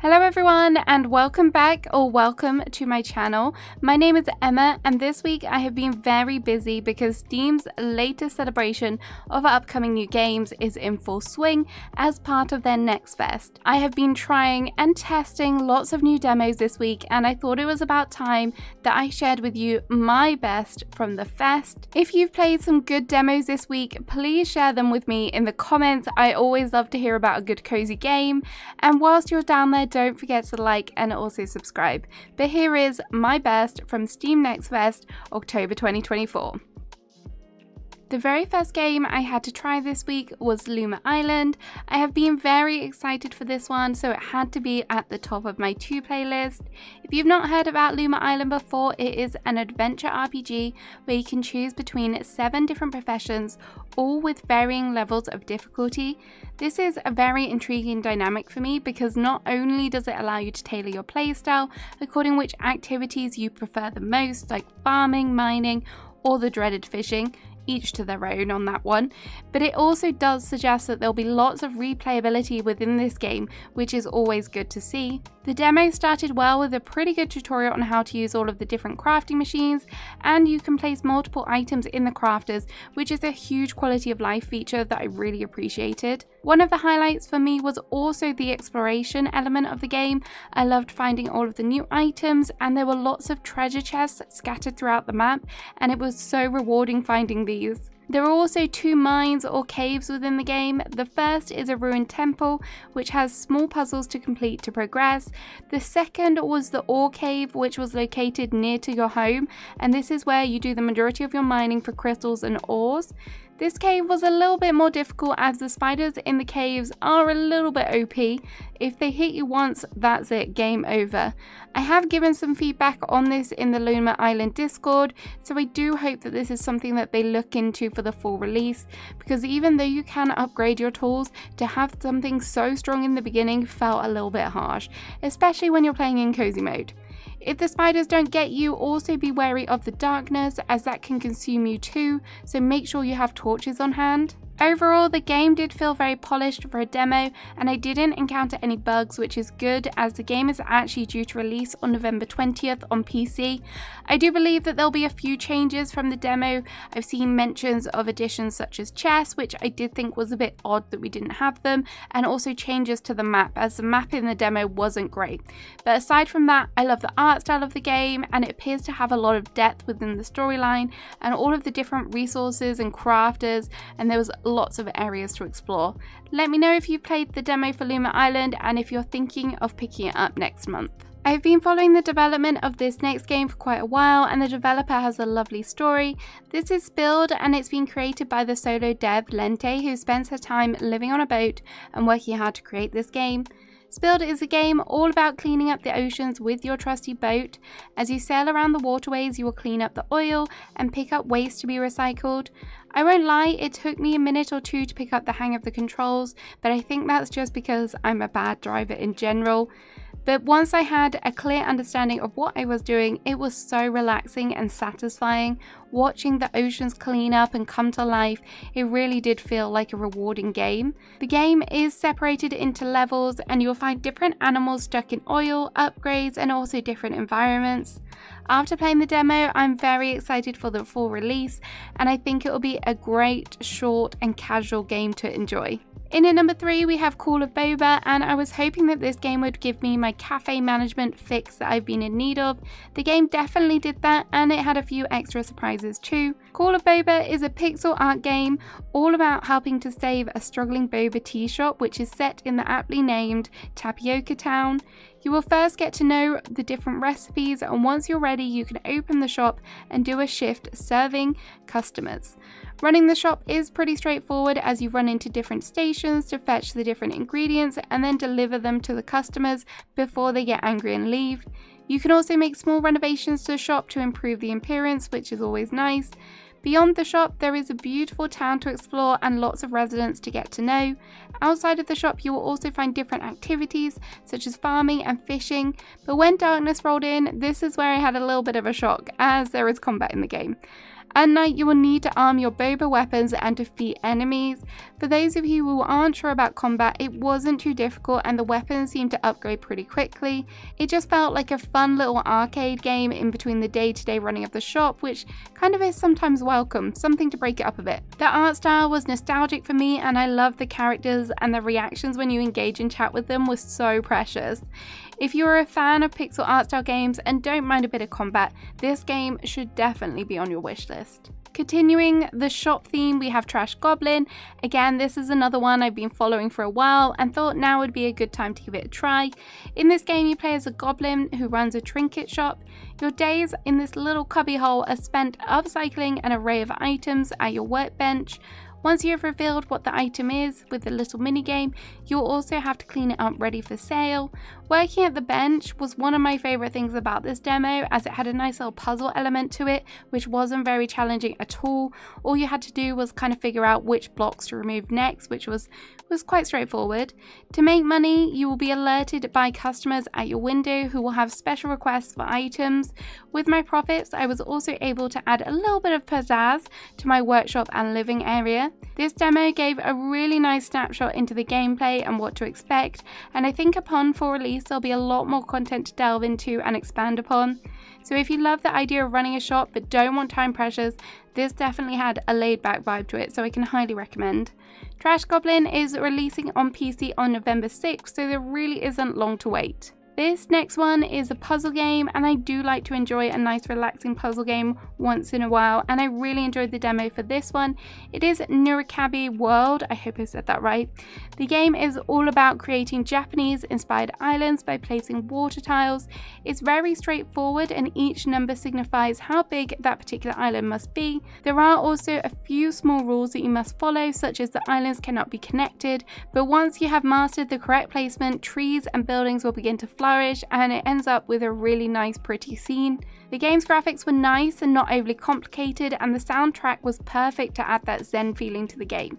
Hello everyone and welcome back or welcome to my channel. My name is Emma and this week I have been very busy because Steam's latest celebration of upcoming new games is in full swing as part of their Next Fest. I have been trying and testing lots of new demos this week and I thought it was about time that I shared with you my best from the fest. If you've played some good demos this week, please share them with me in the comments. I always love to hear about a good cozy game, and whilst you're down there, don't forget to like and also subscribe. But here is my best from Steam Next Fest, October 2024. The very first game I had to try this week was Luma Island. I have been very excited for this one, so it had to be at the top of my to playlist. If you've not heard about Luma Island before, it is an adventure RPG where you can choose between 7 different professions, all with varying levels of difficulty. This is a very intriguing dynamic for me because not only does it allow you to tailor your playstyle according which activities you prefer the most, like farming, mining, or the dreaded fishing, each to their own on that one, but it also does suggest that there'll be lots of replayability within this game, which is always good to see. The demo started well with a pretty good tutorial on how to use all of the different crafting machines, and you can place multiple items in the crafters, which is a huge quality of life feature that I really appreciated. One of the highlights for me was also the exploration element of the game. I loved finding all of the new items, and there were lots of treasure chests scattered throughout the map, and it was so rewarding finding these. There are also 2 mines or caves within the game. The first is a ruined temple, which has small puzzles to complete to progress. The second was the ore cave, which was located near to your home, and this is where you do the majority of your mining for crystals and ores. This cave was a little bit more difficult as the spiders in the caves are a little bit OP. If they hit you once, that's it, game over. I have given some feedback on this in the Luma Island Discord, so I do hope that this is something that they look into for the full release, because even though you can upgrade your tools, to have something so strong in the beginning felt a little bit harsh, especially when you're playing in cozy mode. If the spiders don't get you, also be wary of the darkness as that can consume you too, so make sure you have torches on hand. Overall, the game did feel very polished for a demo, and I didn't encounter any bugs, which is good as the game is actually due to release on November 20th on PC. I do believe that there'll be a few changes from the demo. I've seen mentions of additions such as chests, which I did think was a bit odd that we didn't have them, and also changes to the map, as the map in the demo wasn't great. But aside from that, I love the art style of the game, and it appears to have a lot of depth within the storyline and all of the different resources and crafters, and there was lots of areas to explore. Let me know if you've played the demo for Luma Island and if you're thinking of picking it up next month. I've been following the development of this next game for quite a while, and the developer has a lovely story. This is Spilled, and it's been created by the solo dev Lente, who spends her time living on a boat and working hard to create this game. Spilled is a game all about cleaning up the oceans with your trusty boat. As you sail around the waterways, you will clean up the oil and pick up waste to be recycled. I won't lie, it took me a minute or two to pick up the hang of the controls, but I think that's just because I'm a bad driver in general. But once I had a clear understanding of what I was doing, it was so relaxing and satisfying. Watching the oceans clean up and come to life, it really did feel like a rewarding game. The game is separated into levels, and you'll find different animals stuck in oil, upgrades, and also different environments. After playing the demo, I'm very excited for the full release, and I think it will be a great, short, and casual game to enjoy. In at number 3, we have Call of Boba, and I was hoping that this game would give me my cafe management fix that I've been in need of. The game definitely did that, and it had a few extra surprises too. Call of Boba is a pixel art game all about helping to save a struggling boba tea shop, which is set in the aptly named Tapioca Town. You will first get to know the different recipes, and once you're ready, you can open the shop and do a shift serving customers. Running the shop is pretty straightforward as you run into different stations to fetch the different ingredients and then deliver them to the customers before they get angry and leave. You can also make small renovations to the shop to improve the appearance, which is always nice. Beyond the shop, there is a beautiful town to explore and lots of residents to get to know. Outside of the shop, you will also find different activities such as farming and fishing, but when darkness rolled in, this is where I had a little bit of a shock as there is combat in the game. At night, you will need to arm your Boba weapons and defeat enemies. For those of you who aren't sure about combat, it wasn't too difficult and the weapons seemed to upgrade pretty quickly. It just felt like a fun little arcade game in between the day-to-day running of the shop, which kind of is sometimes welcome, something to break it up a bit. The art style was nostalgic for me and I love the characters, and the reactions when you engage and chat with them was so precious. If you're a fan of pixel art style games and don't mind a bit of combat, this game should definitely be on your wish list. Continuing the shop theme, we have Trash Goblin. Again, this is another one I've been following for a while and thought now would be a good time to give it a try. In this game, you play as a goblin who runs a trinket shop. Your days in this little cubbyhole are spent upcycling an array of items at your workbench. Once you have revealed what the item is with the little mini game, you'll also have to clean it up ready for sale. Working at the bench was one of my favourite things about this demo, as it had a nice little puzzle element to it, which wasn't very challenging at all. All you had to do was kind of figure out which blocks to remove next, which was quite straightforward. To make money, you will be alerted by customers at your window who will have special requests for items. With my profits, I was also able to add a little bit of pizzazz to my workshop and living area. This demo gave a really nice snapshot into the gameplay and what to expect, and I think upon full release there'll be a lot more content to delve into and expand upon. So if you love the idea of running a shop but don't want time pressures, this definitely had a laid back vibe to it, so I can highly recommend. Trash Goblin is releasing on PC on November 6th, so there really isn't long to wait. This next one is a puzzle game, and I do like to enjoy a nice relaxing puzzle game once in a while, and I really enjoyed the demo for this one. It is NurCabi World, I hope I said that right. The game is all about creating Japanese inspired islands by placing water tiles. It's very straightforward and each number signifies how big that particular island must be. There are also a few small rules that you must follow, such as the islands cannot be connected, but once you have mastered the correct placement, trees and buildings will begin to flourish and it ends up with a really nice pretty scene. The game's graphics were nice and not overly complicated, and the soundtrack was perfect to add that zen feeling to the game.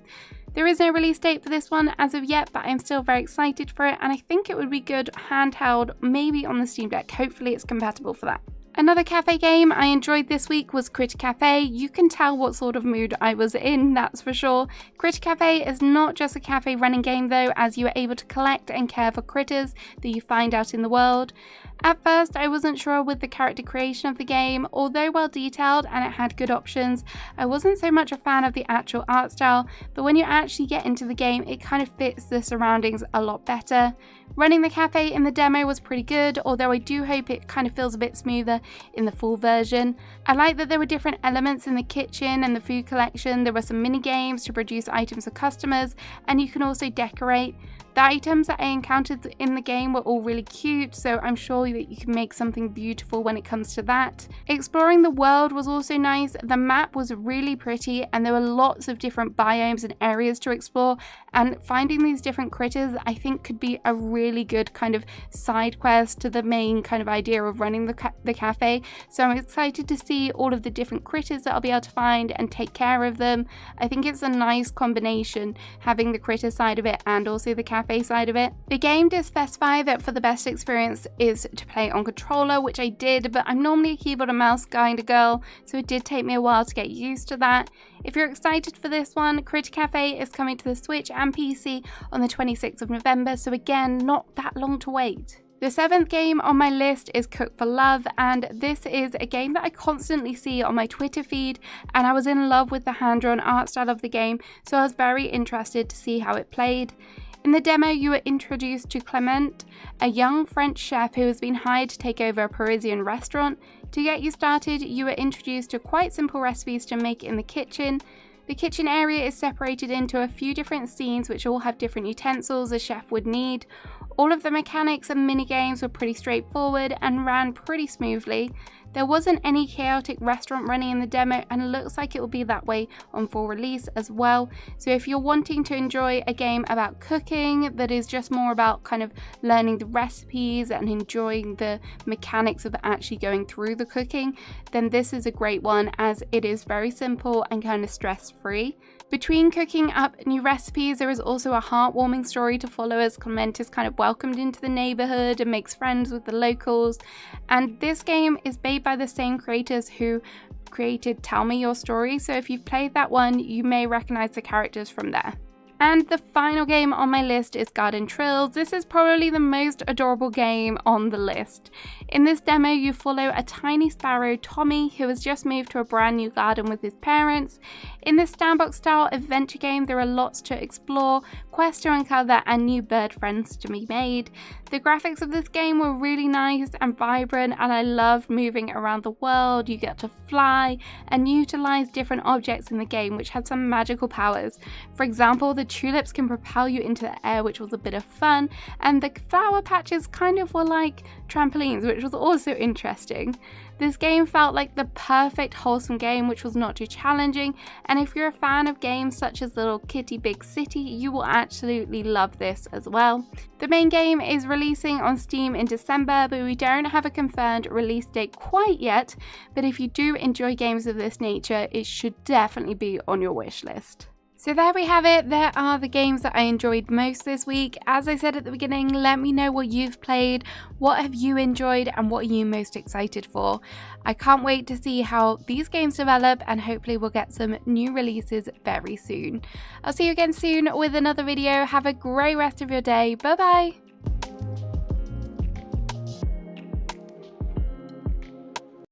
There is no release date for this one as of yet, but I'm still very excited for it and I think it would be good handheld, maybe on the Steam Deck. Hopefully it's compatible for that. Another cafe game I enjoyed this week was Critter Cafe. You can tell what sort of mood I was in, that's for sure. Critter Cafe is not just a cafe running game though, as you are able to collect and care for critters that you find out in the world. At first, I wasn't sure with the character creation of the game. Although well detailed and it had good options, I wasn't so much a fan of the actual art style, but when you actually get into the game, it kind of fits the surroundings a lot better. Running the cafe in the demo was pretty good, although I do hope it kind of feels a bit smoother in the full version. I like that there were different elements in the kitchen and the food collection. There were some mini games to produce items for customers, and you can also decorate. The items that I encountered in the game were all really cute, so I'm sure that you can make something beautiful when it comes to that. Exploring the world was also nice. The map was really pretty and there were lots of different biomes and areas to explore, and finding these different critters I think could be a really good kind of side quest to the main kind of idea of running the cafe. So I'm excited to see all of the different critters that I'll be able to find and take care of them. I think it's a nice combination having the critter side of it and also the cafe side of it. The game did specify that for the best experience is to play on controller, which I did, but I'm normally a keyboard and mouse kind of girl, so it did take me a while to get used to that. If you're excited for this one, Critter Cafe is coming to the Switch and PC on the 26th of November, so again, not that long to wait. The 7th game on my list is Cook for Love, and this is a game that I constantly see on my Twitter feed, and I was in love with the hand-drawn art style of the game, so I was very interested to see how it played. In the demo, you were introduced to Clement, a young French chef who has been hired to take over a Parisian restaurant. To get you started, you were introduced to quite simple recipes to make in the kitchen. The kitchen area is separated into a few different scenes which all have different utensils a chef would need. All of the mechanics and mini-games were pretty straightforward and ran pretty smoothly. There wasn't any chaotic restaurant running in the demo, and it looks like it will be that way on full release as well. So if you're wanting to enjoy a game about cooking that is just more about kind of learning the recipes and enjoying the mechanics of actually going through the cooking, then this is a great one, as it is very simple and kind of stress-free. Between cooking up new recipes, there is also a heartwarming story to follow as Clement is kind of welcomed into the neighborhood and makes friends with the locals. And this game is made by the same creators who created Tell Me Your Story, so if you've played that one, you may recognize the characters from there. And the final game on my list is Garden Trills. This is probably the most adorable game on the list. In this demo, you follow a tiny sparrow, Tommy, who has just moved to a brand new garden with his parents. In this sandbox style adventure game, there are lots to explore, quests to uncover, and new bird friends to be made. The graphics of this game were really nice and vibrant, and I loved moving around the world. You get to fly and utilize different objects in the game, which had some magical powers. For example, the tulips can propel you into the air, which was a bit of fun, and the flower patches kind of were like trampolines, which was also interesting. This game felt like the perfect wholesome game, which was not too challenging, and if you're a fan of games such as Little Kitty Big City, you will absolutely love this as well. The main game is releasing on Steam in December, but we don't have a confirmed release date quite yet, but if you do enjoy games of this nature, it should definitely be on your wish list. So there we have it. There are the games that I enjoyed most this week. As I said at the beginning, let me know what you've played, what have you enjoyed, and what are you most excited for. I can't wait to see how these games develop, and hopefully we'll get some new releases very soon. I'll see you again soon with another video. Have a great rest of your day. Bye bye.